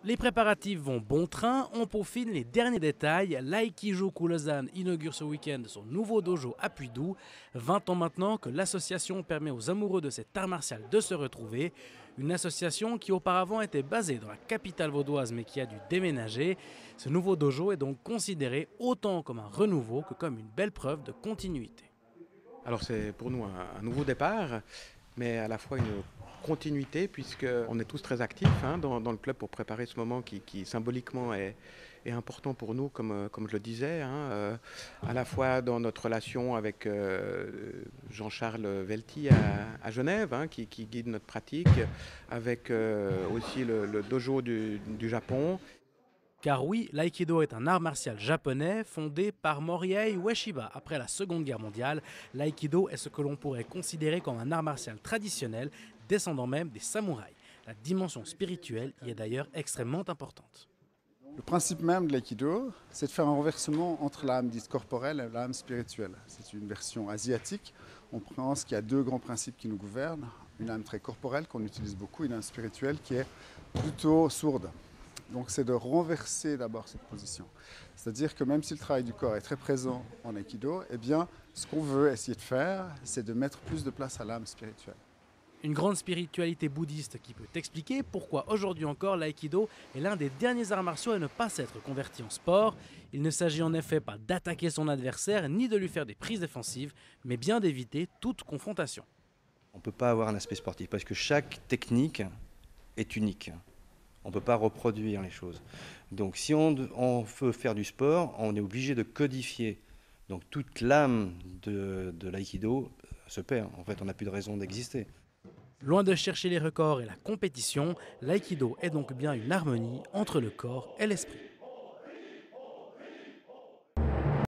Les préparatifs vont bon train, on peaufine les derniers détails. L'Aikijo Lausanne inaugure ce week-end son nouveau dojo à Puydou. 20 ans maintenant que l'association permet aux amoureux de cet art martial de se retrouver. Une association qui auparavant était basée dans la capitale vaudoise mais qui a dû déménager. Ce nouveau dojo est donc considéré autant comme un renouveau que comme une belle preuve de continuité. Alors c'est pour nous un nouveau départ, mais à la fois une continuité puisqu'on est tous très actifs dans le club pour préparer ce moment qui symboliquement est important pour nous, comme je le disais, à la fois dans notre relation avec Jean-Charles Velti à Genève, qui guide notre pratique, avec aussi le dojo du Japon. Car oui, l'aïkido est un art martial japonais fondé par Morihei Ueshiba après la Seconde Guerre mondiale. L'aïkido est ce que l'on pourrait considérer comme un art martial traditionnel, descendant même des samouraïs. La dimension spirituelle y est d'ailleurs extrêmement importante. Le principe même de l'aïkido, c'est de faire un renversement entre l'âme dite corporelle et l'âme spirituelle. C'est une version asiatique. On pense qu'il y a deux grands principes qui nous gouvernent. Une âme très corporelle qu'on utilise beaucoup, une âme spirituelle qui est plutôt sourde. Donc c'est de renverser d'abord cette position. C'est-à-dire que même si le travail du corps est très présent en Aikido, eh bien, ce qu'on veut essayer de faire, c'est de mettre plus de place à l'âme spirituelle. Une grande spiritualité bouddhiste qui peut expliquer pourquoi aujourd'hui encore l'aïkido est l'un des derniers arts martiaux à ne pas s'être converti en sport. Il ne s'agit en effet pas d'attaquer son adversaire ni de lui faire des prises défensives, mais bien d'éviter toute confrontation. On ne peut pas avoir un aspect sportif parce que chaque technique est unique. On ne peut pas reproduire les choses. Donc si on veut faire du sport, on est obligé de codifier. Donc toute l'âme de l'aïkido se perd. En fait, on n'a plus de raison d'exister. Loin de chercher les records et la compétition, l'aïkido est donc bien une harmonie entre le corps et l'esprit.